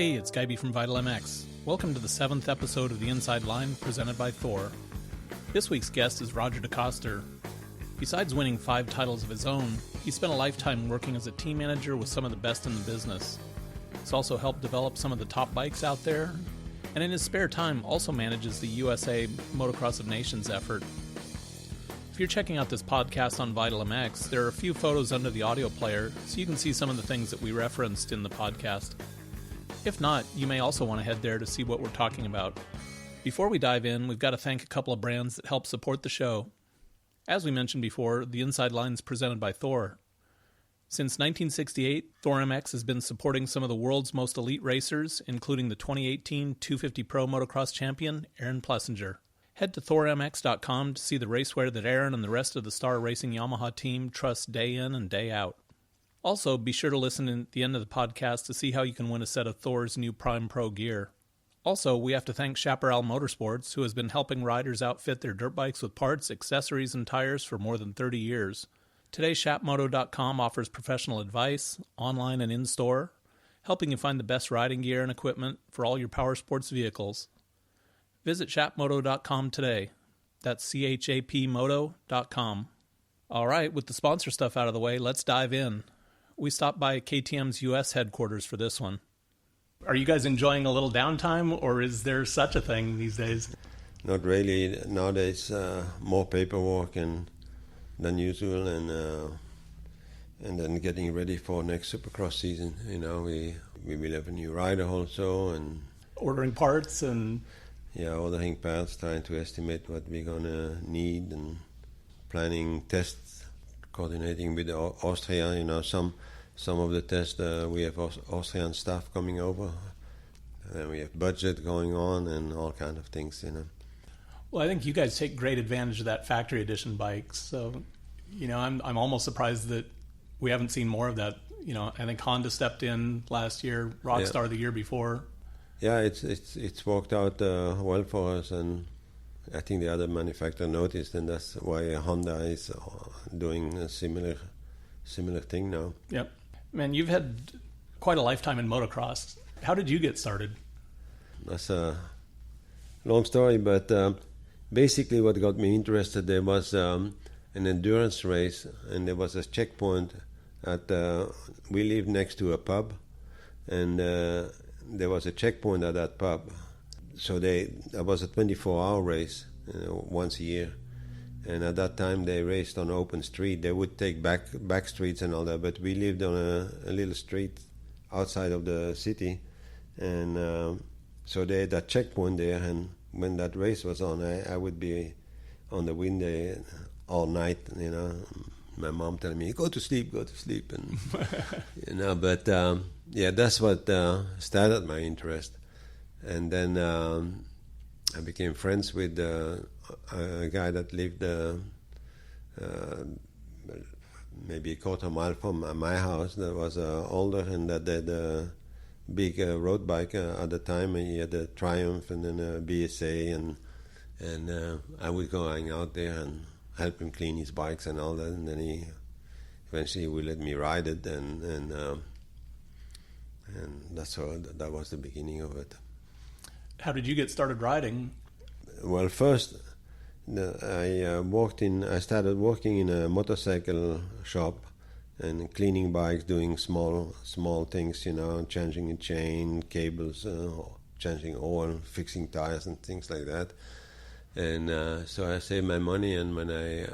Hey, it's Guyby from Vital MX. Welcome to the 7th episode of The Inside Line, presented by Thor. This week's guest is Roger DeCoster. Besides winning 5 titles of his own, he spent a lifetime working as a team manager with some of the best in the business. He's also helped develop some of the top bikes out there, and in his spare time also manages the USA Motocross of Nations effort. If you're checking out this podcast on Vital MX, there are a few photos under the audio player, so you can see some of the things that we referenced in the podcast. If not, you may also want to head there to see what we're talking about. Before we dive in, we've got to thank a couple of brands that help support the show. As we mentioned before, the Inside Line is presented by Thor. Since 1968, Thor MX has been supporting some of the world's most elite racers, including the 2018 250 Pro Motocross champion, Aaron Plessinger. Head to thormx.com to see the racewear that Aaron and the rest of the Star Racing Yamaha team trust day in and day out. Also, be sure to listen at the end of the podcast to see how you can win a set of Thor's new Prime Pro gear. Also, we have to thank Chaparral Motorsports, who has been helping riders outfit their dirt bikes with parts, accessories, and tires for more than 30 years. Today, Chapmoto.com offers professional advice, online and in-store, helping you find the best riding gear and equipment for all your power sports vehicles. Visit Chapmoto.com today. That's CHAPmoto.com. All right, with the sponsor stuff out of the way, let's dive in. We stopped by KTM's U.S. headquarters for this one. Are you guys enjoying a little downtime, or is there such a thing these days? Not really. Nowadays, more paperwork than usual, and then getting ready for next Supercross season. You know, we will have a new rider also, and ordering parts and ordering parts, trying to estimate what we're gonna need, and planning tests, coordinating with Austria. You know, some of the tests we have Austrian staff coming over, and we have budget going on and all kind of things. You know. Well, I think you guys take great advantage of that factory edition bikes. So, you know, I'm almost surprised that we haven't seen more of that. You know, I think Honda stepped in last year, Rockstar the year before. Yeah, it's worked out well for us, and I think the other manufacturer noticed, and that's why Honda is doing a similar thing now. Yep. Man, you've had quite a lifetime in motocross. How did you get started? That's a long story, but basically what got me interested, there was an endurance race, and there was a checkpoint at we lived next to a pub, and there was a checkpoint at that pub. So that was a 24-hour race, once a year. And at that time, they raced on open street. They would take back streets and all that, but we lived on a little street outside of the city. And so they had that checkpoint there, and when that race was on, I would be on the window all night, you know. My mom telling me, go to sleep, and, you know, but that's what started my interest. And then I became friends with a guy that lived maybe a quarter mile from my house. That was older, and that had a big road bike at the time. He had a Triumph and then a BSA, and I would go hang out there and help him clean his bikes and all that. And then he eventually would let me ride it, and that's how that was the beginning of it. How did you get started riding? Well, first I started working in a motorcycle shop and cleaning bikes, doing small things, you know, changing a chain, cables, changing oil, fixing tires and things like that. And so I saved my money, and when I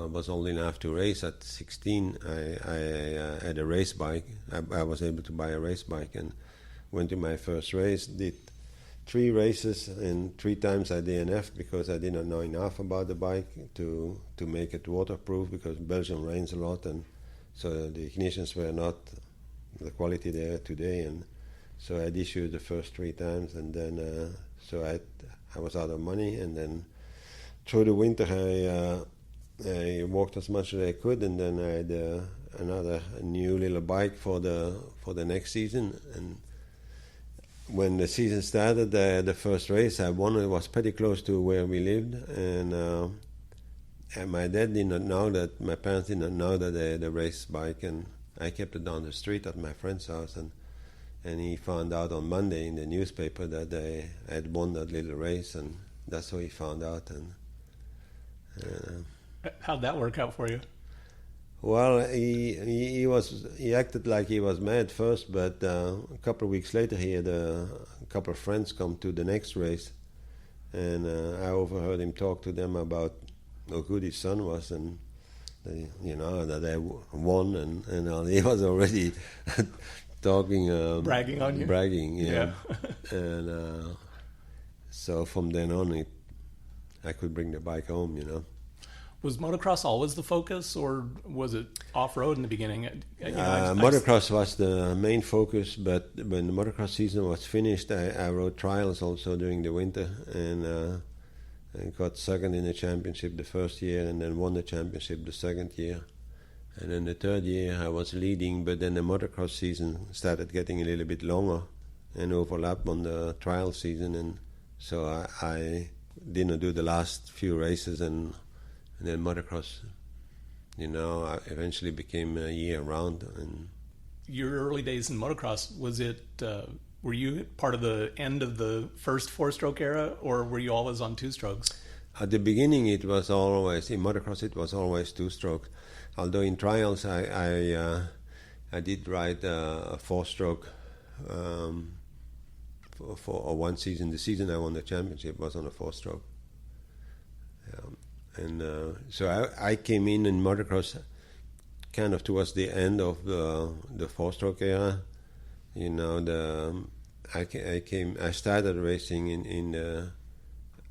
was old enough to race at 16, I had a race bike. I was able to buy a race bike and went to my first race, did 3 races, and 3 times I DNF'd because I didn't know enough about the bike to make it waterproof, because Belgium rains a lot, and so the ignitions were not the quality there today. And so I issued the first 3 times, and then so I was out of money, and then through the winter I walked as much as I could, and then I had a new little bike for the next season. And when the season started, the first race I won, it was pretty close to where we lived, and my dad did not know that, my parents did not know that I had a race bike, and I kept it down the street at my friend's house, and And he found out on Monday in the newspaper that they had won that little race, and that's how he found out. And how'd that work out for you? well, he acted like he was mad first, but a couple of weeks later he had a couple of friends come to the next race, and I overheard him talk to them about how good his son was, and that they won, and he was already talking, bragging on you. Bragging, yeah. And so from then on, I could bring the bike home. Was motocross always the focus, or was it off-road in the beginning? Motocross was the main focus, but when the motocross season was finished, I rode trials also during the winter, and I got second in the championship the first year, and then won the championship the second year. And then the third year I was leading, but then the motocross season started getting a little bit longer and overlapped on the trial season, and so I didn't do the last few races, and then motocross, I eventually became a year round. And your early days in motocross, was it? Were you part of the end of the first four-stroke era, or were you always on two-strokes? At the beginning, it was always in motocross. It was always two-stroke. Although in trials, I did ride a four-stroke for one season. The season I won the championship was on a four-stroke. So I came in motocross kind of towards the end of the four-stroke era. I started racing in the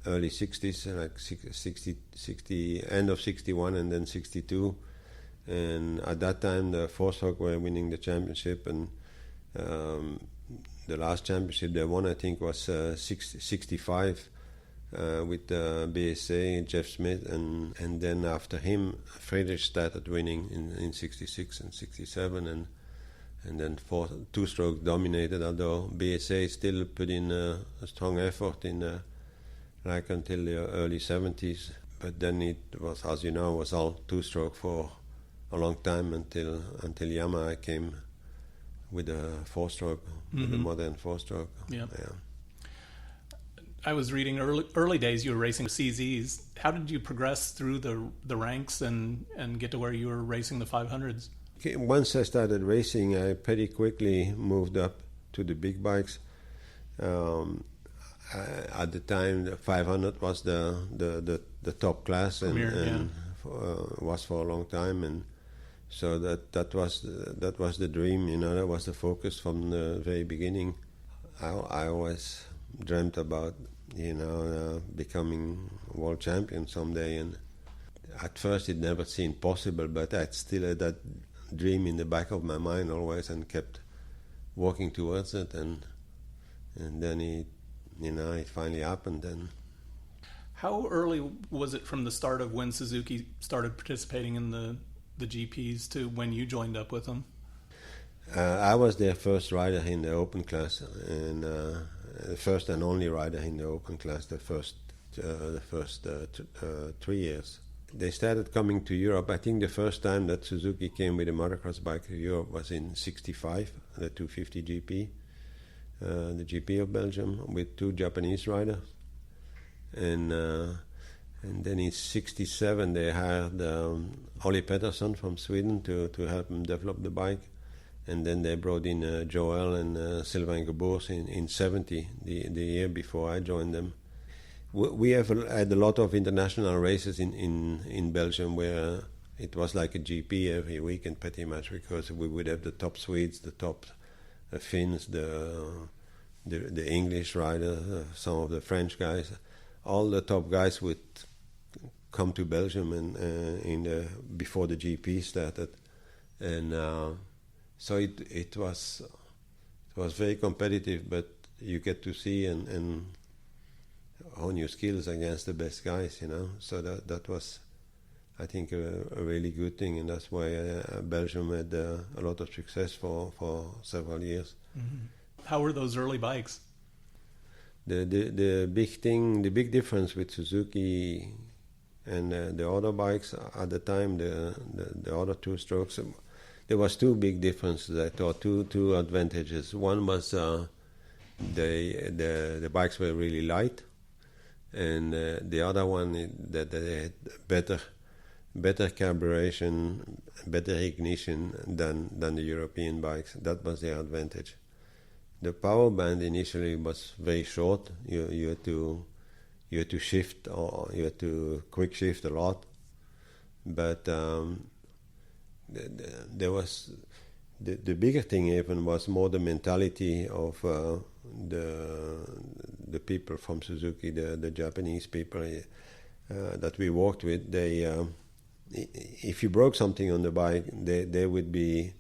early 60s, like 60, end of 61 and then 62. And at that time, the four-stroke were winning the championship, and the last championship they won, I think, was 65 with BSA, Jeff Smith, and then after him, Friedrich started winning in 66 and 67, and then two-stroke dominated, although BSA still put in a strong effort in like until the early 70s. But then it was, as you know, was all two-stroke for a long time until Yamaha came with a four-stroke, with a modern four-stroke. Yeah. I was reading early days you were racing CZs. How did you progress through the ranks and get to where you were racing the 500s? Okay, once I started racing, I pretty quickly moved up to the big bikes. At the time, the 500 was the top class, and was for a long time, and so that was the dream. That was the focus from the very beginning. I always dreamt about becoming world champion someday, and at first it never seemed possible, but I still had that dream in the back of my mind always, and kept working towards it, and then it finally happened. And how early was it from the start of when Suzuki started participating in the GPs to when you joined up with them? I was their first rider in the open class, and the first and only rider in the open class the first 3 years. They started coming to Europe. I think the first time that Suzuki came with a motocross bike to Europe was in 65, the 250 GP, the GP of Belgium, with two Japanese riders. And then in 67 they hired Olli Pettersson from Sweden to help them develop the bike. And then they brought in Joel and Sylvain Gebours in 70, the year before I joined them. We have had a lot of international races in Belgium where it was like a GP every weekend pretty much, because we would have the top Swedes, the top Finns, the English riders, some of the French guys. All the top guys would come to Belgium and before the GP started, and so it was very competitive, but you get to see and hone your skills against the best guys, So that was, I think, a really good thing, and that's why Belgium had a lot of success for several years. Mm-hmm. How were those early bikes? The big difference with Suzuki and the other bikes at the time, the other two strokes, there was two big differences, I thought, two advantages. One was the bikes were really light, and the other one that they had better carburation, better ignition than the European bikes. That was the advantage. The power band initially was very short. You had to shift, or you had to quick shift a lot, but there was the bigger thing even was more the mentality of the people from Suzuki, the Japanese people that we worked with. They if you broke something on the bike, they would be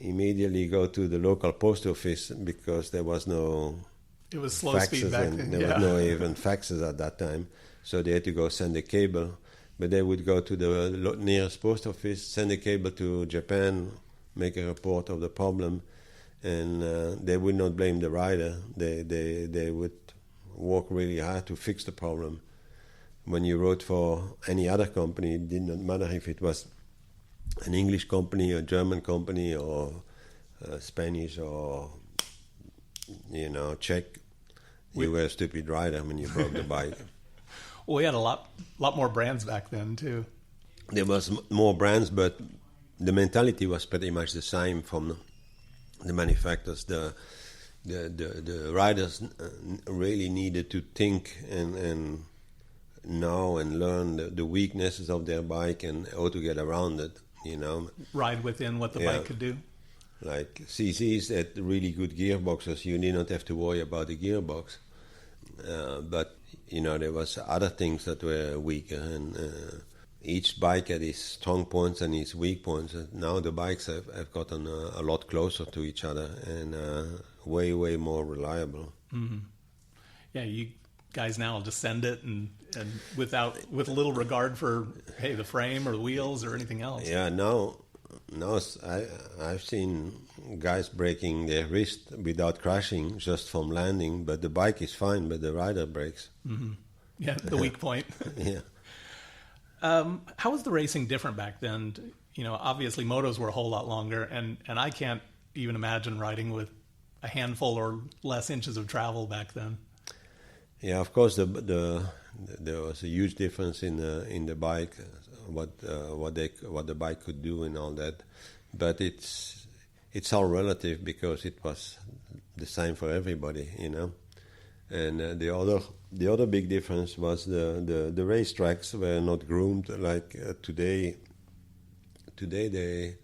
immediately go to the local post office, because there was no it was slow speed back then. There was no even faxes at that time, so they had to go send a cable. But they would go to the nearest post office, send a cable to Japan, make a report of the problem, and they would not blame the rider. They would work really hard to fix the problem. When you wrote for any other company, it did not matter if it was an English company or German company or Spanish or Czech. You were a stupid rider when you broke the bike. Well, we had a lot more brands back then too. There was more brands, but the mentality was pretty much the same from the manufacturers. The riders really needed to think and know and learn the weaknesses of their bike and how to get around it. Ride within what the bike could do. Like CCs had really good gearboxes. You did not have to worry about the gearbox. But there was other things that were weaker, and each bike had its strong points and its weak points. Now the bikes have gotten a lot closer to each other and way more reliable. Mm-hmm. Yeah, you guys now just send it and with little regard for the frame or the wheels or anything else. Yeah, now I've seen guys breaking their wrist without crashing just from landing, but the bike is fine, but the rider breaks. Mm-hmm. Yeah, the weak point. Yeah. How was the racing different back then? Obviously motos were a whole lot longer, and I can't even imagine riding with a handful or less inches of travel back then. Yeah, of course, there was a huge difference in the bike, what the bike could do and all that, but it's all relative, because it was the same for everybody, And the other big difference was the racetracks were not groomed like today. Today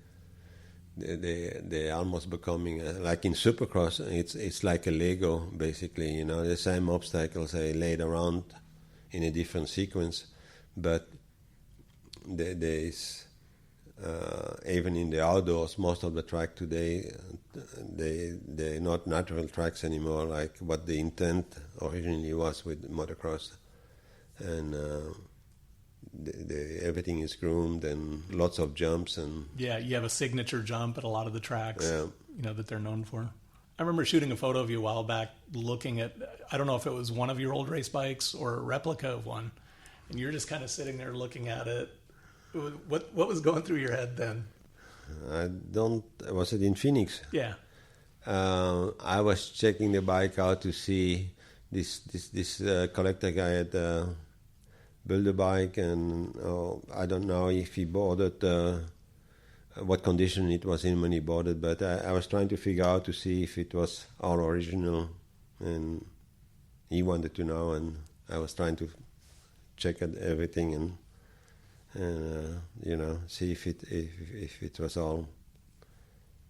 they almost becoming like in Supercross. It's like a Lego basically. The same obstacles are laid around in a different sequence, but there is even in the outdoors, most of the track today they're not natural tracks anymore, like what the intent originally was with motocross, and everything is groomed and lots of jumps. And yeah, you have a signature jump at a lot of the tracks, that they're known for. I remember shooting a photo of you a while back, looking at, I don't know if it was one of your old race bikes or a replica of one, and you're just kind of sitting there looking at it. What was going through your head then? Was it in Phoenix? Yeah. I was checking the bike out to see this collector guy had built a bike, and I don't know if he bought it, what condition it was in when he bought it, but I was trying to figure out to see if it was all original, and he wanted to know, and I was trying to check at everything and see if it was all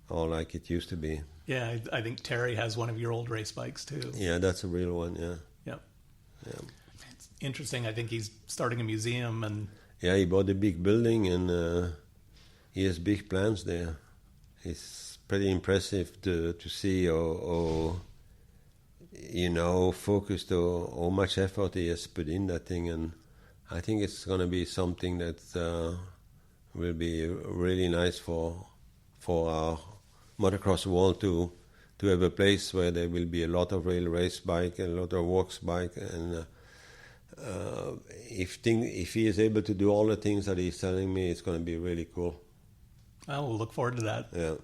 like it used to be. Yeah, I think Terry has one of your old race bikes too. Yeah, that's a real one. Yeah. Yeah. It's interesting. I think he's starting a museum, and yeah, he bought a big building, and he has big plans there. It's pretty impressive to see how focused or how much effort he has put in that thing, and I think it's going to be something that will be really nice for our motocross world to have a place where there will be a lot of rail race bike and a lot of works bike, and if he is able to do all the things that he's telling me, it's going to be really cool. Well, we'll look forward to that. Yeah.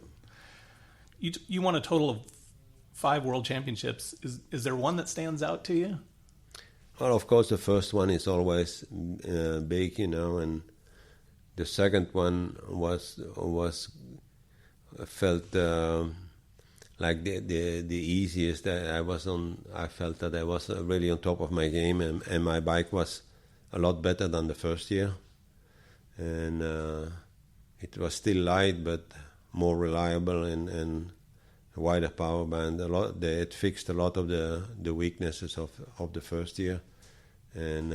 You won a total of 5 world championships. Is there one that stands out to you? Well, of course, the first one is always big, and the second one was felt like the easiest. I felt that I was really on top of my game, and my bike was a lot better than the first year, and it was still light but more reliable and wider power band. They had fixed a lot of the weaknesses of the first year, and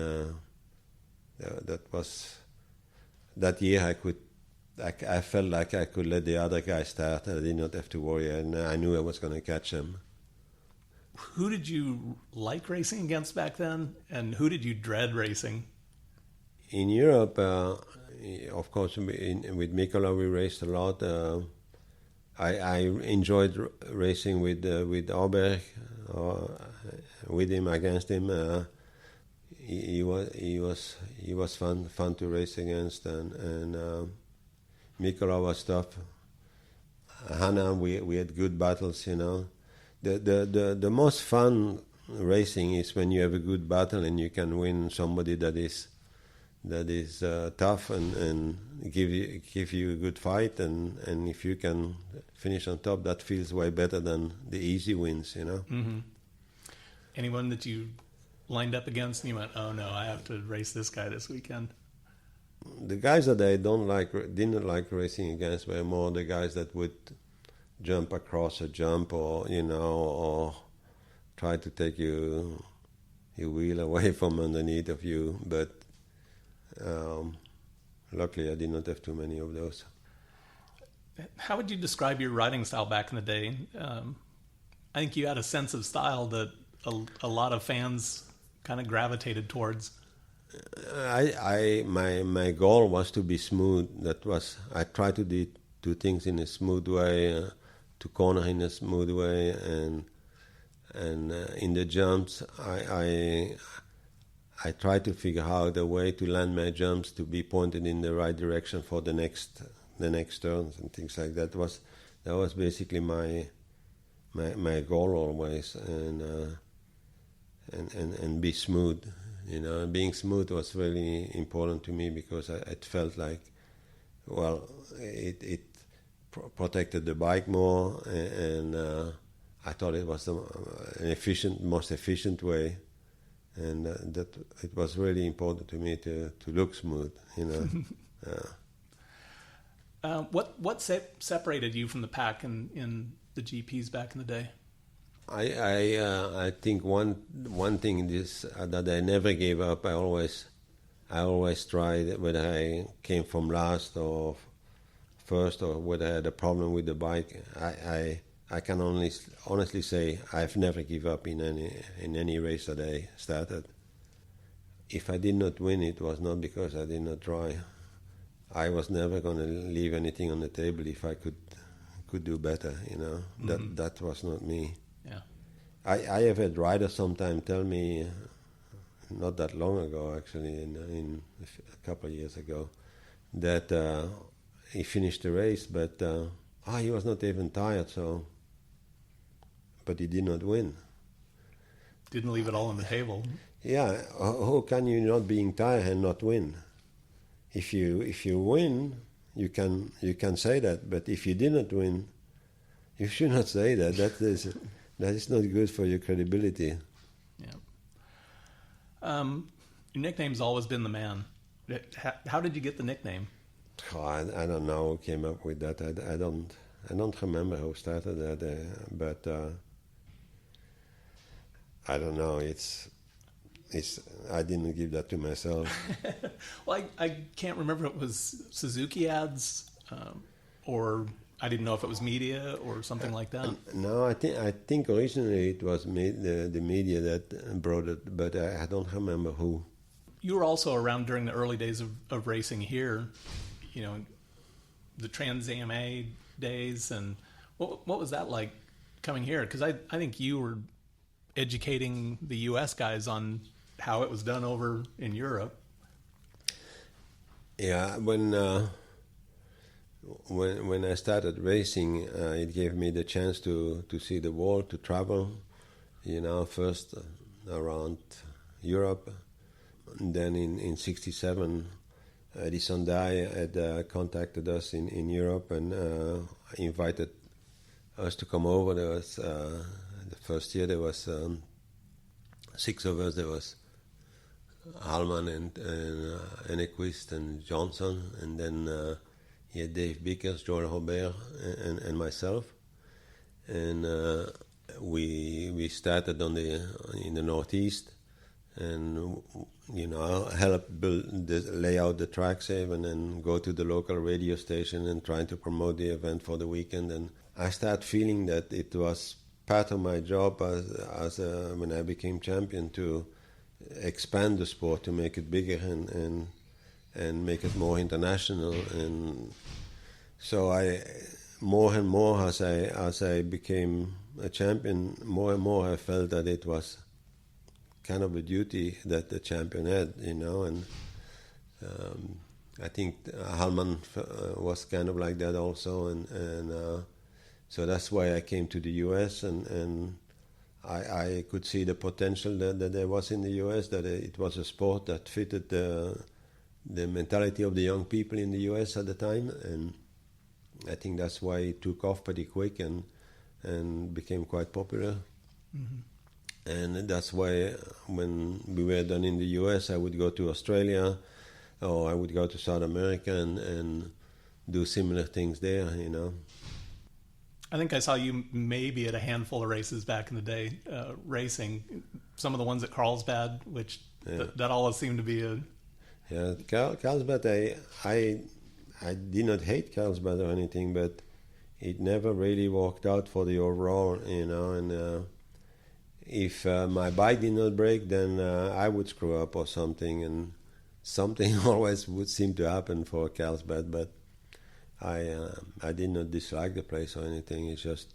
that year I felt like I could let the other guys start. I did not have to worry, and I knew I was going to catch them. Who did you like racing against back then, and who did you dread racing? In Europe, of course, with Mikola we raced a lot. I enjoyed racing with Auberg, with him, against him. He was fun to race against, and Mikola was tough. Hanna, we had good battles, The most fun racing is when you have a good battle and you can win somebody that is tough and give you a good fight, and if you can finish on top, that feels way better than the easy wins, Mm-hmm. Anyone that you lined up against and you went, oh no, I have to race this guy this weekend? The guys that I didn't like racing against were more the guys that would jump across a jump, or or try to take your wheel away from underneath of you, but luckily I did not have too many of those. How would you describe your riding style back in the day? I think you had a sense of style that a lot of fans kind of gravitated towards. My goal was to be smooth. I tried to do things in a smooth way, to corner in a smooth way, and in the jumps I tried to figure out a way to land my jumps to be pointed in the right direction for the next turns and things like that. That was basically my goal always, and be smooth. Being smooth was really important to me, because it felt like, well, it protected the bike more, and I thought it was most efficient way, and that it was really important to me to look smooth. What separated you from the pack in the GPs back in the day? I think one thing is that I never gave up. I always tried, whether I came from last or first, or whether I had a problem with the bike. I can honestly say I've never give up in any race that I started. If I did not win, it was not because I did not try. I was never going to leave anything on the table if I could do better. Mm-hmm. That was not me. Yeah. I have had riders sometimes tell me, not that long ago actually, in a couple of years ago, that he finished the race, but he was not even tired, but he did not win. Didn't leave it all on the table. Yeah, how can you not being tired and not win? If you win, you can say that, but if you did not win, you should not say that. That is not good for your credibility. Yeah. Your nickname's always been the Man. How did you get the nickname? I don't know who came up with that. I don't remember who started that, but I don't know. It's I didn't give that to myself. Well, I can't remember if it was Suzuki ads, or I didn't know if it was media or something like that. No, I think originally it was the media that brought it, but I don't remember who. You were also around during the early days of racing here, the Trans AMA days, and what was that like coming here? Because I think you were educating the U.S. guys on how it was done over in Europe. Yeah, when when I started racing, it gave me the chance to see the world, to travel. First around Europe, and then in '67, Edison Dye had contacted us in Europe and invited us to come over. There was the first year there was 6 of us. There was Hallman and Ennequist and Johnson, and then he had Dave Bickers, Joel Robert, and myself, and we started in the Northeast, and help lay out the tracks even, and go to the local radio station and trying to promote the event for the weekend. And I started feeling that it was part of my job as when I became champion to expand the sport, to make it bigger and make it more international. And so more and more as I became a champion, more and more I felt that it was kind of a duty that the champion had, and I think Hallman was kind of like that also, and so that's why I came to the U.S. and I could see the potential that there was in the U.S., that it was a sport that fitted the mentality of the young people in the U.S. at the time, and I think that's why it took off pretty quick and became quite popular. Mm-hmm. And that's why when we were done in the U.S., I would go to Australia or I would go to South America and do similar things there, I think I saw you maybe at a handful of races back in the day, racing. Some of the ones at Carlsbad, which that always seemed to be a... Yeah, Carlsbad, I did not hate Carlsbad or anything, but it never really worked out for the overall, and if my bike did not break, then I would screw up or something, and something always would seem to happen for Carlsbad. But I did not dislike the place or anything. It's just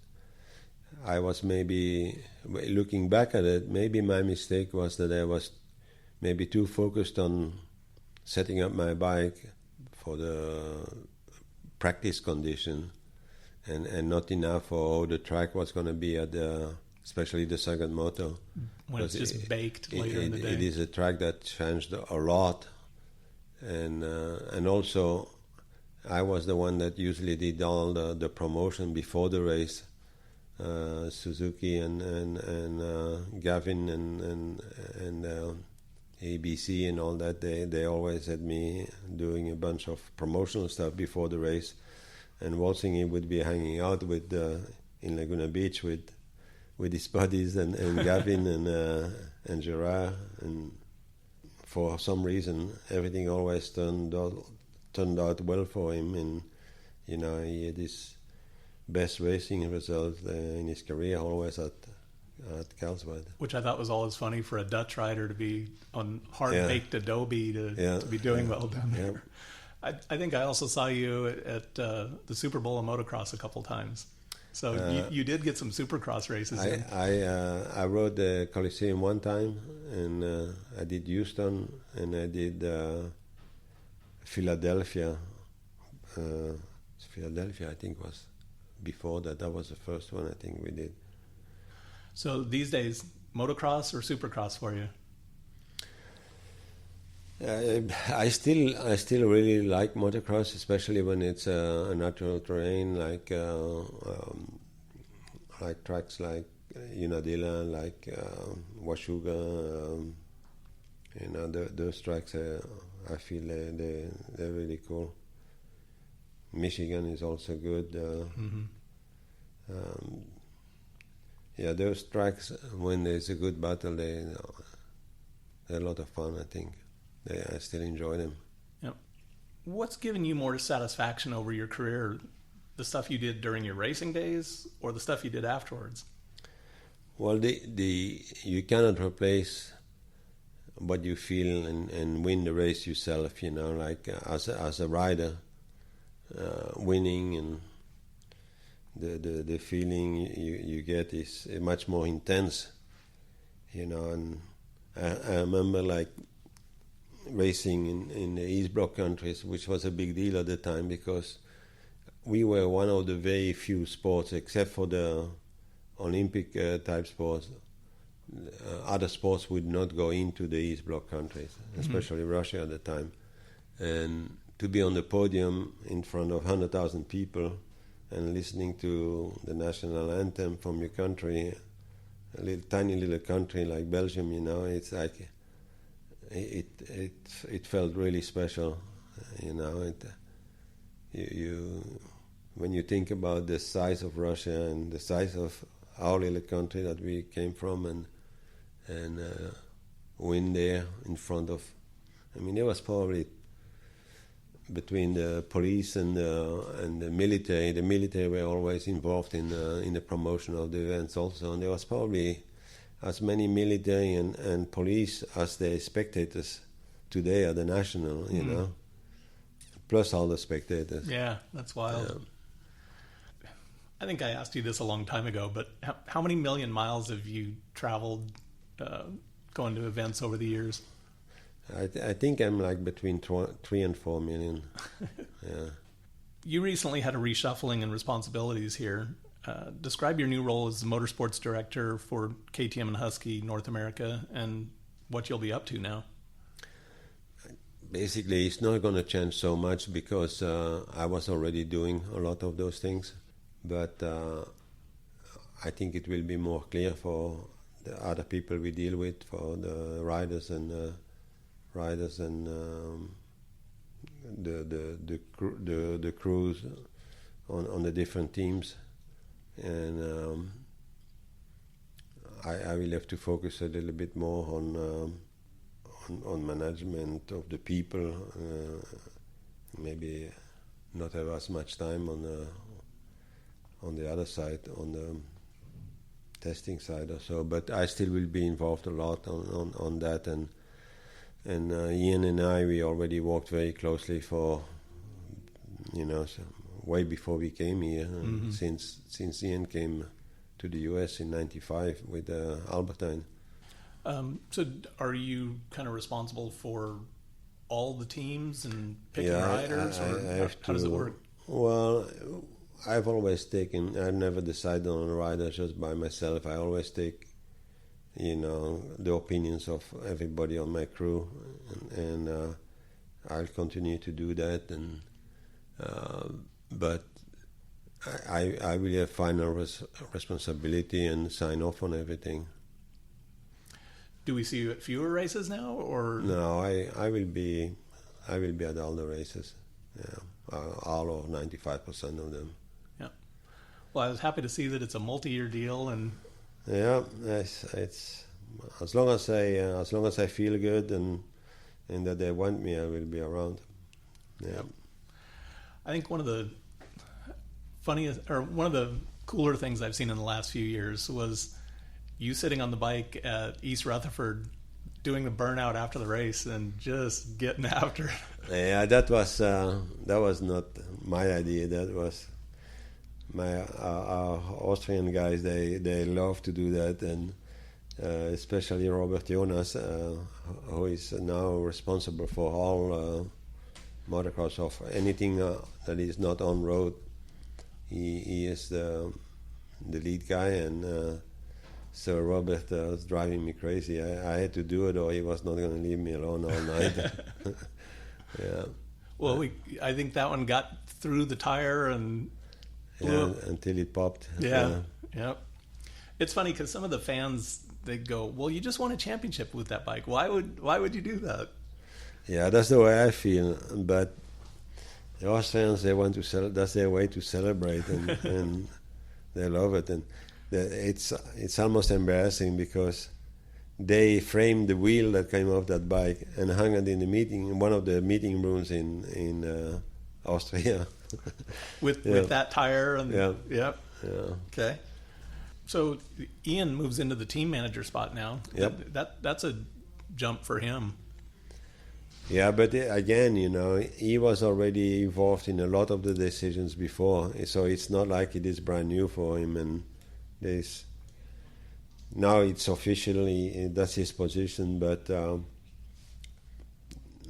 I was maybe, looking back at it, maybe my mistake was that I was maybe too focused on setting up my bike for the practice condition and not enough for how the track was going to be at especially the second motor. When it's just baked later in the day. It is a track that changed a lot. And also, I was the one that usually did all the promotion before the race. Suzuki and Gavin and ABC and all that, they always had me doing a bunch of promotional stuff before the race. And Walsingham would be hanging out with in Laguna Beach with his buddies and Gavin and Gerard, and for some reason everything always turned out well for him, and he had his best racing result in his career always at Carlsbad. Which I thought was always funny for a Dutch rider to be on hard-baked Adobe to be doing well down there. Yeah. I think I also saw you at the Super Bowl of motocross a couple times. So you did get some Supercross races in. I rode the Coliseum one time, and I did Houston, and I did Philadelphia. Philadelphia, I think, was before that. That was the first one I think we did. So these days, motocross or Supercross for you? I still really like motocross, especially when it's a natural terrain, like tracks like Unadilla, like Washuga. Those tracks, I feel they're really cool. Michigan is also good. Those tracks, when there's a good battle, they're a lot of fun, I think. I still enjoy them. Yep. What's given you more satisfaction over your career? The stuff you did during your racing days or the stuff you did afterwards? Well, you cannot replace what you feel and win the race yourself, like as a rider, winning, and the feeling you get is much more intense, and I remember like racing in the East Bloc countries, which was a big deal at the time because we were one of the very few sports, except for the Olympic type sports. Other sports would not go into the East Bloc countries, especially Russia at the time. And to be on the podium in front of 100,000 people and listening to the national anthem from your country, a tiny little country like Belgium, it's like it felt really special, when you think about the size of Russia and the size of our little country that we came from, and win there in front of, there was probably between the police and the military. The military were always involved in the promotion of the events also, and there was probably as many military and police as the spectators today at the national, plus all the spectators. Yeah, that's wild. Yeah. I think I asked you this a long time ago, but how many million miles have you traveled going to events over the years? I think I'm like between 3 and 4 million. Yeah. You recently had a reshuffling in responsibilities here. Describe your new role as the motorsports director for KTM and Husky North America and what you'll be up to now. Basically, it's not going to change so much because I was already doing a lot of those things. But I think it will be more clear for the other people we deal with, for the riders and the crews on the different teams, and I will have to focus a little bit more on management of the people. Maybe not have as much time on the other side, on the testing side or so, but I still will be involved a lot on that, and Ian and I, we already worked very closely for, way before we came here, since Ian came to the US in '95 with Albertine. So are you kind of responsible for all the teams and picking riders, or how does it work? Well, I've never decided on a rider just by myself. I always take, the opinions of everybody on my crew, and I'll continue to do that. And but I will have final responsibility and sign off on everything. Do we see you at fewer races now, or no? I will be at all the races. Yeah, all or 95% of them. Yeah. Well, I was happy to see that it's a multi-year deal, and yeah, it's as long as I feel good and that they want me, I will be around. Yeah. I think one of the cooler things I've seen in the last few years was you sitting on the bike at East Rutherford doing the burnout after the race and just getting after it. Yeah, that was not my idea. That was our Austrian guys. They love to do that, and especially Robert Jonas, who is now responsible for all motocross of anything that is not on road. He is the lead guy, and so Robert was driving me crazy. I had to do it, or he was not going to leave me alone all night. Yeah. Well, I think that one got through the tire and blew up until it popped. Yeah. It's funny because some of the fans, they go, "Well, you just won a championship with that bike. Why would you do that?" Yeah, that's the way I feel. But the Austrians, they want to that's their way to celebrate, and they love it. And it's almost embarrassing because they framed the wheel that came off that bike and hung it in one of the meeting rooms in Austria. with that tire and yeah. Okay. So Ian moves into the team manager spot now. Yep. That's a jump for him. Yeah, but again, he was already involved in a lot of the decisions before, so it's not like it is brand new for him. And now it's officially that's his position, but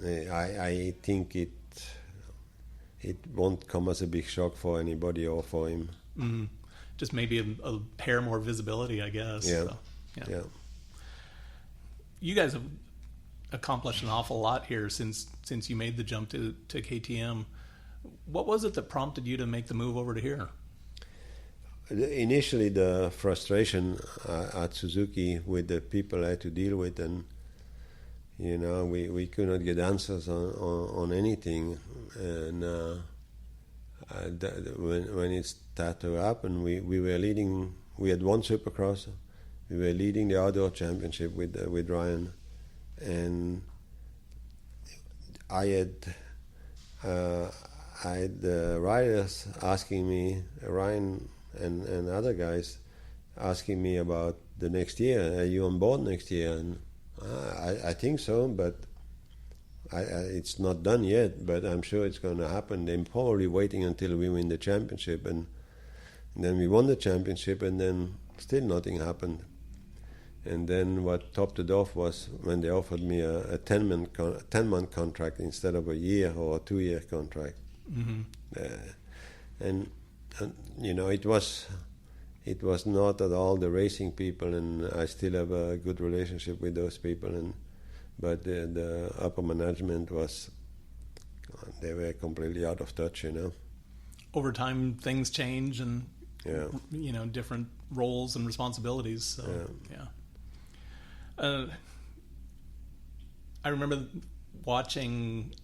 I think it won't come as a big shock for anybody or for him. Mm-hmm. Just maybe a hair more visibility, I guess. Yeah. So, Yeah. You guys have accomplished an awful lot here since you made the jump to KTM. What was it that prompted you to make the move over to here? Initially, the frustration at Suzuki with the people I had to deal with, and we could not get answers on anything. And when it started to happen, we were leading. We had one Supercross. We were leading the outdoor championship with Ryan, and I had riders asking me, Ryan and other guys asking me about the next year. Are you on board next year? And I think so, but it's not done yet. But I'm sure it's going to happen. They're probably waiting until we win the championship, and then we won the championship, and then still nothing happened. And then what topped it off was when they offered me a 10-month contract instead of a year or a 2-year contract. Mm-hmm. And it was not at all the racing people, and I still have a good relationship with those people. But the upper management they were completely out of touch. Over time, things change, and yeah. Different roles and responsibilities. So, yeah. I remember watching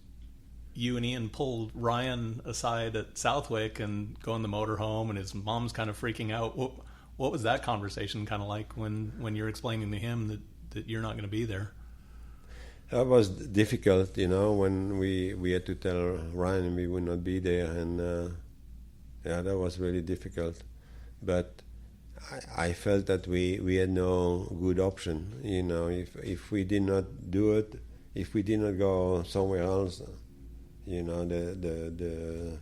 you and Ian pull Ryan aside at Southwick and go in the motorhome, and his mom's kind of freaking out. What was that conversation kind of like when you're explaining to him that you're not going to be there? That was difficult, when we had to tell Ryan we would not be there, and that was really difficult. But I felt that we had no good option. If we did not do it, if we did not go somewhere else, the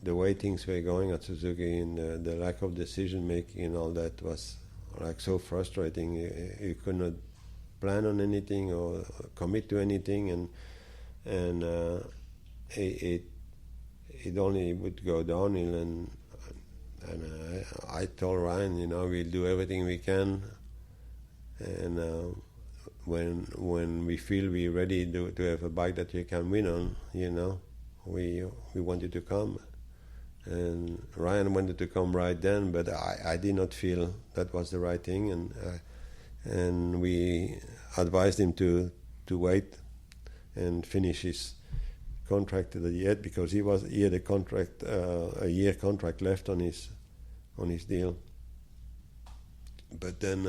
way things were going at Suzuki and the lack of decision making and all that was like so frustrating. You could not plan on anything or commit to anything, and it only would go downhill. And I told Ryan, we'll do everything we can, and when we feel we're ready to have a bike that you can win on, we want you to come. And Ryan wanted to come right then, but I did not feel that was the right thing, and we advised him to wait and finish his contract that he had, because he had a contract, a year contract left on his deal. But then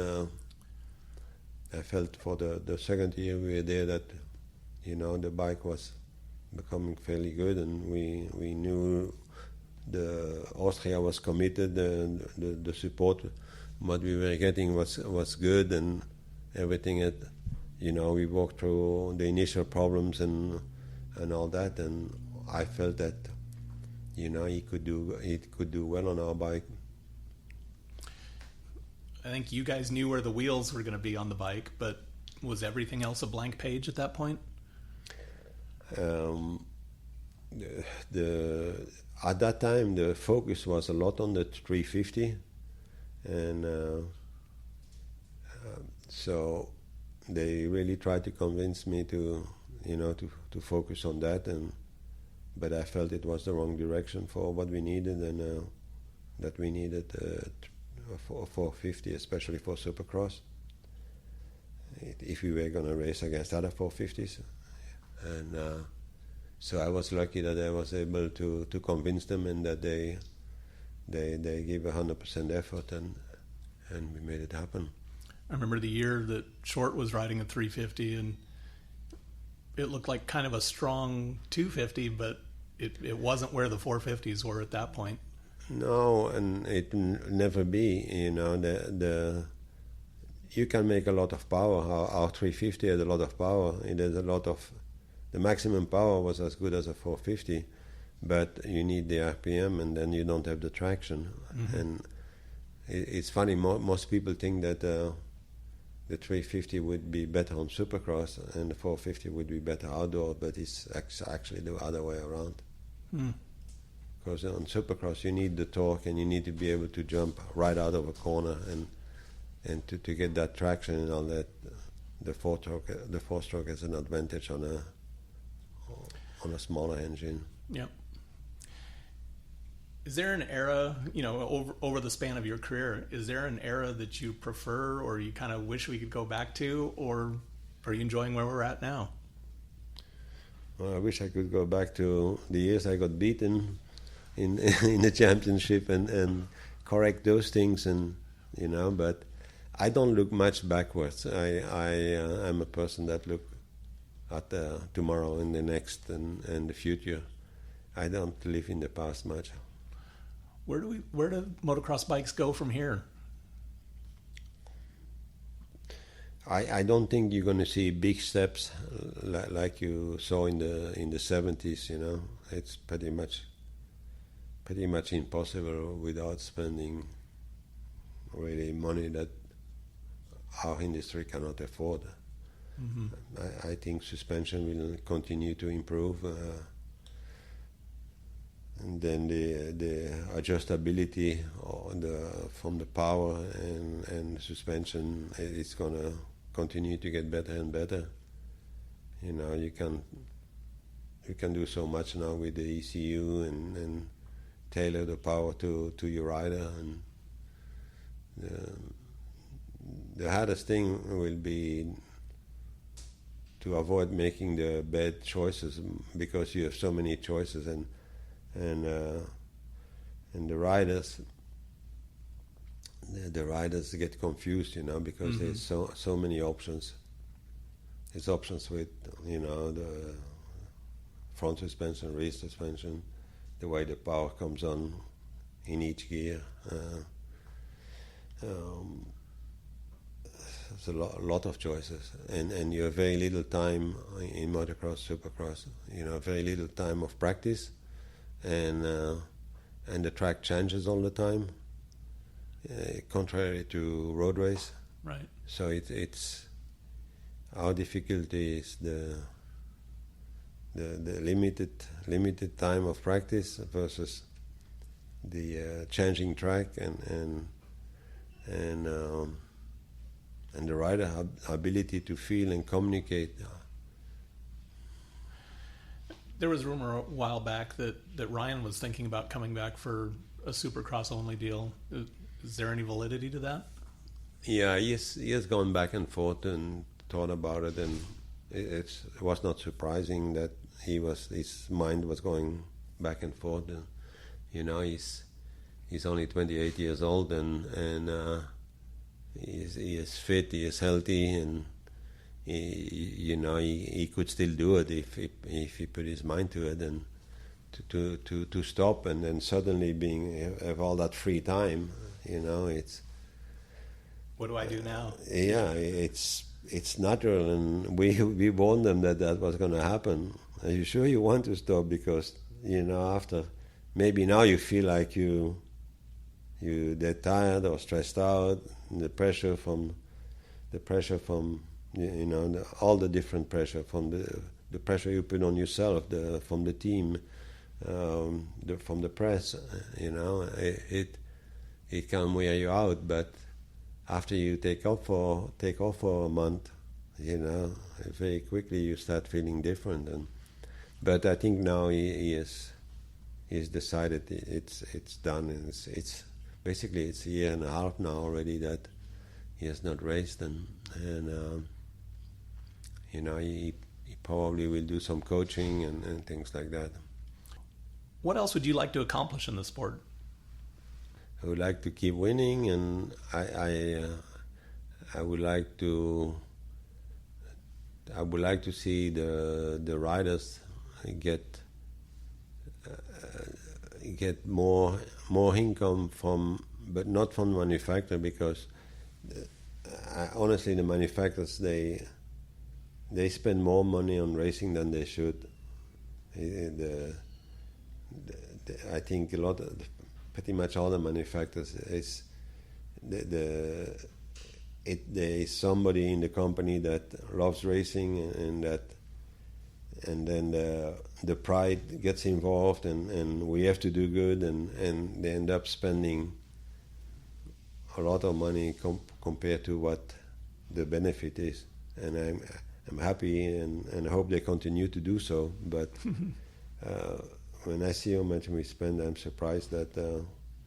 I felt for the second year we were there that the bike was becoming fairly good, and we knew the Austria was committed, the support what we were getting was good, and everything had we walked through the initial problems and all that, and I felt that he could do well on our bike. I think you guys knew where the wheels were going to be on the bike, but was everything else a blank page at that point? At that time, the focus was a lot on the 350, and so they really tried to convince me to focus on that, but I felt it was the wrong direction for what we needed, and that we needed a 450, especially for Supercross, if we were going to race against other 450s. And so I was lucky that I was able to convince them, and that they gave 100% effort, and we made it happen. I remember the year that Short was riding a 350, and it looked like kind of a strong 250, but it wasn't where the 450s were at that point. No, and it never be. You can make a lot of power. Our 350 had a lot of power. It has a lot of. The maximum power was as good as a 450, but you need the RPM, and then you don't have the traction. Mm-hmm. And it's funny. Most people think that the 350 would be better on Supercross, and the 450 would be better outdoor. But it's actually the other way around. Because on Supercross you need the torque and you need to be able to jump right out of a corner and to get that traction and all that. The four-stroke has an advantage on a smaller engine. Yep. Is there an era, over the span of your career, is there an era that you prefer or you kind of wish we could go back to, or are you enjoying where we're at now? Well, I wish I could go back to the years I got beaten in the championship and correct those things, and but I don't look much backwards. I'm a person that look at tomorrow and the next and the future. I don't live in the past much. Where do motocross bikes go from here? I don't think you're going to see big steps like you saw in the 70s. It's pretty much impossible without spending really money that our industry cannot afford. Mm-hmm. I think suspension will continue to improve. And then the adjustability from the power and the suspension, it's going to continue to get better and better. You can do so much now with the ECU and tailor the power to your rider. And the hardest thing will be to avoid making the bad choices, because you have so many choices and the riders get confused, because mm-hmm. there's so many options. There's options with the front suspension, rear suspension, the way the power comes on in each gear. There's a lot of choices, and you have very little time in motocross, supercross. Very little time of practice. And the track changes all the time, contrary to road race. Right. So it's our difficulty is the limited time of practice versus the changing track and the rider ability to feel and communicate. There was rumor a while back that Ryan was thinking about coming back for a Supercross only deal. Is there any validity to that? Yeah, he has gone back and forth and thought about it, and it was not surprising that his mind was going back and forth. He's only 28 years old, and he is fit, he is healthy, and he could still do it if he put his mind to it, and to stop and then suddenly have all that free time. It's what do I do now? Yeah, it's natural, and we warned them that was going to happen. Are you sure you want to stop? Because after maybe now you feel like you're dead tired or stressed out, and the pressure from all the different pressure from the pressure you put on yourself, from the team, from the press, it can wear you out. But after you take off for a month, very quickly you start feeling different. But I think now he's decided it's done, and it's basically it's a year and a half now already that he has not raced, and he probably will do some coaching and things like that. What else would you like to accomplish in the sport? I would like to keep winning, and I would like to see the riders get more income from, but not from the manufacturer, because honestly the manufacturers they spend more money on racing than they should. I think pretty much all the manufacturers there is somebody in the company that loves racing and that and then the pride gets involved, and we have to do good, and they end up spending a lot of money compared to what the benefit is. And I'm happy and hope they continue to do so. But when I see how much we spend, I'm surprised that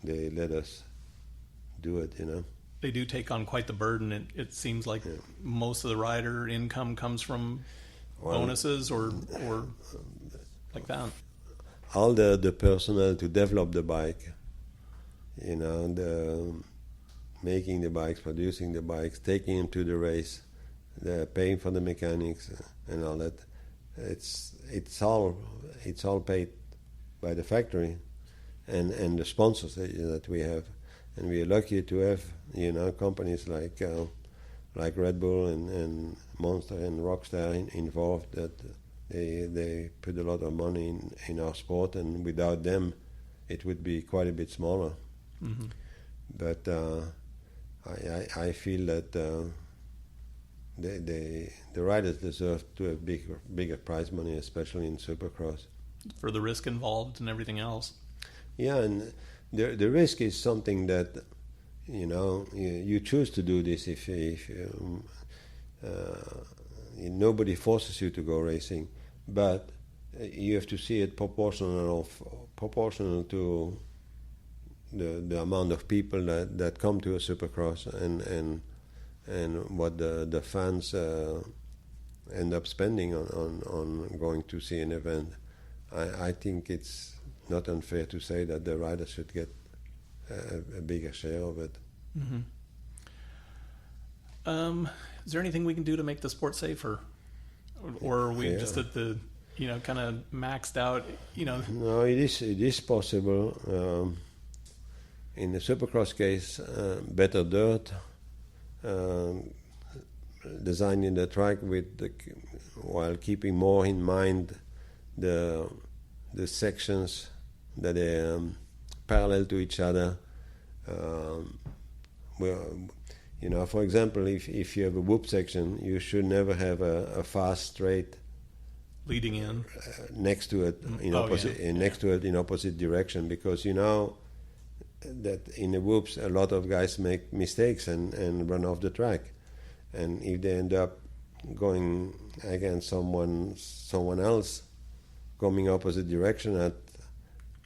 they let us do it, you know. They do take on quite the burden. It seems like most of the rider income comes from bonuses or like that. All the personnel to develop the bike, you know, the making the bikes, producing the bikes, taking them to the race, the paying for the mechanics and all that. It's all paid by the factory and the sponsors that we have, and we are lucky to have, you know, companies like Red Bull and Monster and Rockstar involved, that they put a lot of money in our sport, and without them it would be quite a bit smaller. Mm-hmm. But I feel that the riders deserve to have bigger prize money, especially in Supercross, for the risk involved and everything else. Yeah, and the risk is something that, you know, you choose to do this if nobody forces you to go racing, but you have to see it proportional to the amount of people that come to a Supercross and what the fans end up spending on going to see an event. I think it's not unfair to say that the riders should get a bigger share of it. Mm-hmm. Is there anything we can do to make the sport safer, or are we just at the, you know, kind of maxed out, you know? No, it is possible. In the Supercross case, better dirt, designing the track while keeping more in mind the sections that are parallel to each other. You know, for example, if you have a whoop section, you should never have a fast straight leading in next to it in opposite direction, because you know that in the whoops a lot of guys make mistakes and run off the track, and if they end up going against someone else coming opposite direction at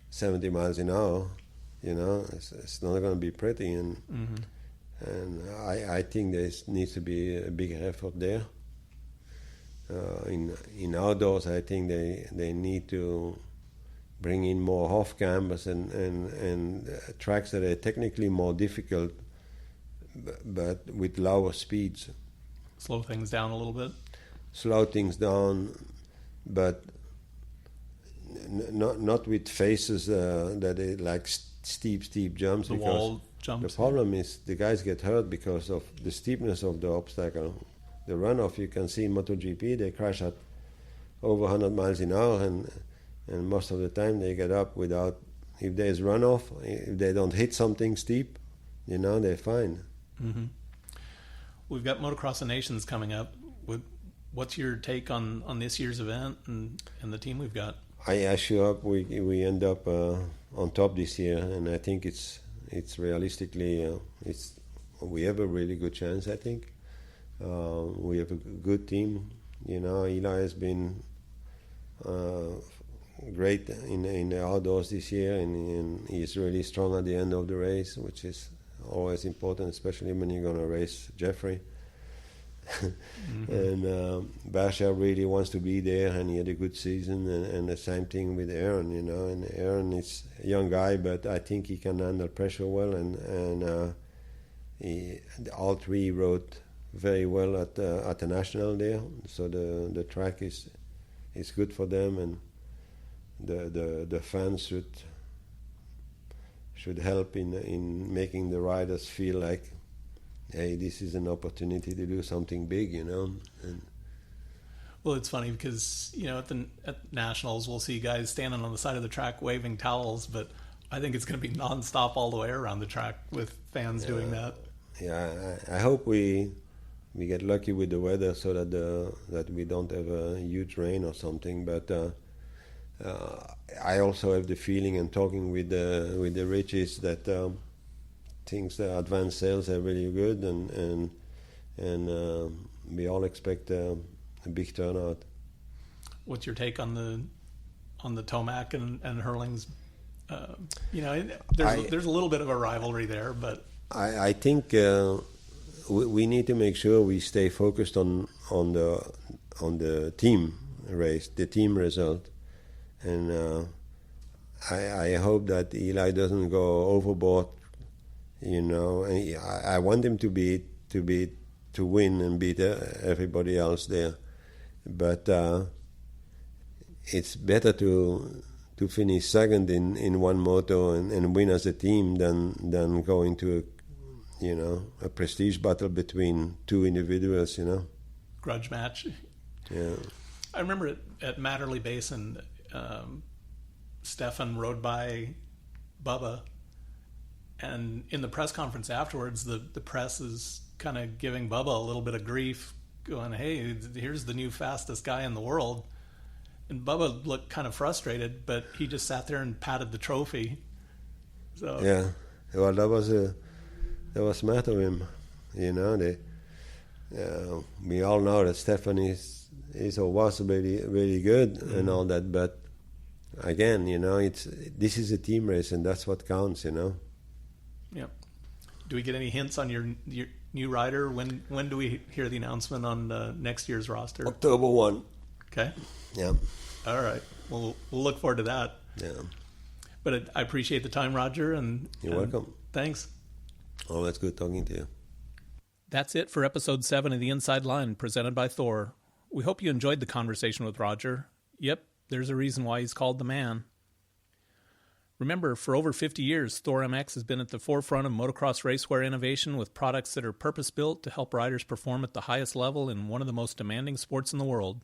70 miles an hour, you know, it's not going to be pretty, and I think there needs to be a bigger effort there. In outdoors, I think they need to bring in more off campus and tracks that are technically more difficult, but with lower speeds. Slow things down a little bit. Slow things down, but not with faces that are like steep jumps. The wall jumps. The problem is the guys get hurt because of the steepness of the obstacle. The runoff, you can see in MotoGP, they crash at over 100 miles an hour, and most of the time they get up without, if there's runoff, if they don't hit something steep, you know, they're fine. Mm-hmm. We've got Motocross of Nations coming up. What's your take on this year's event and the team we've got? I sure hope we end up on top this year, and I think it's realistically we have a really good chance. I think we have a good team. You know, Eli has been great in the outdoors this year, and he's really strong at the end of the race, which is always important, especially when you're going to race Jeffrey. Mm-hmm. And Basha really wants to be there, and he had a good season, and the same thing with Aaron, you know. And Aaron is a young guy, but I think he can handle pressure well, and all three rode very well at the national there. So the track is good for them, and the fans should help in making the riders feel like, hey, this is an opportunity to do something big, you know. Well, it's funny because, you know, at nationals we'll see guys standing on the side of the track waving towels, but I think it's going to be nonstop all the way around the track with fans doing that. Yeah, I hope we we get lucky with the weather so that we don't have a huge rain or something. But I also have the feeling, and talking with the Richies, that things, the advanced sales are really good, and we all expect a big turnout. What's your take on the Tomac and Hurling's? There's a little bit of a rivalry there, but I think we need to make sure we stay focused on the team race, the team result, and I hope that Eli doesn't go overboard. I want him to win and beat everybody else there, but it's better to finish second in one moto and win as a team than go into a prestige battle between two individuals. Grudge match. Yeah. I remember at Matterley Basin, Stefan rode by Bubba, and in the press conference afterwards, the press is kind of giving Bubba a little bit of grief, going, "Hey, here's the new fastest guy in the world." And Bubba looked kind of frustrated, but he just sat there and patted the trophy. So yeah, well, that was smart of him. We all know that Stefan is or was really, really good and all that, but again, this is a team race, and that's what counts. Yeah. Do we get any hints on your new rider? When do we hear the announcement on next year's roster? October 1. Okay. Yeah. All right. We'll look forward to that. Yeah. But I appreciate the time, Roger. You're welcome. Thanks. Oh, that's good talking to you. That's it for episode 7 of The Inside Line, presented by Thor. We hope you enjoyed the conversation with Roger. Yep, there's a reason why he's called the man. Remember, for over 50 years, Thor MX has been at the forefront of motocross racewear innovation with products that are purpose-built to help riders perform at the highest level in one of the most demanding sports in the world.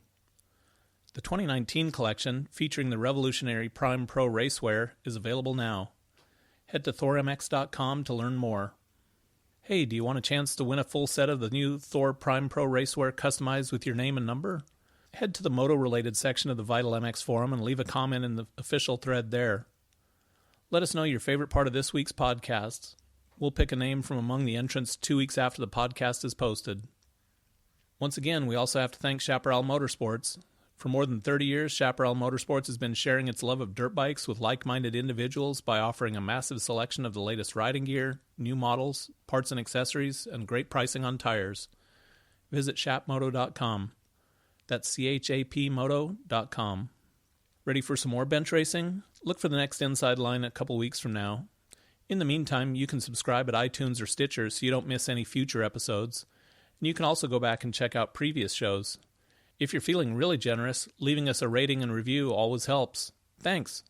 The 2019 collection, featuring the revolutionary Prime Pro racewear, is available now. Head to thormx.com to learn more. Hey, do you want a chance to win a full set of the new Thor Prime Pro racewear customized with your name and number? Head to the moto-related section of the Vital MX forum and leave a comment in the official thread there. Let us know your favorite part of this week's podcast. We'll pick a name from among the entrants 2 weeks after the podcast is posted. Once again, we also have to thank Chaparral Motorsports. For more than 30 years, Chaparral Motorsports has been sharing its love of dirt bikes with like-minded individuals by offering a massive selection of the latest riding gear, new models, parts and accessories, and great pricing on tires. Visit chapmoto.com. That's chapmoto.com. Ready for some more bench racing? Look for the next Inside Line a couple weeks from now. In the meantime, you can subscribe at iTunes or Stitcher so you don't miss any future episodes. And you can also go back and check out previous shows. If you're feeling really generous, leaving us a rating and review always helps. Thanks.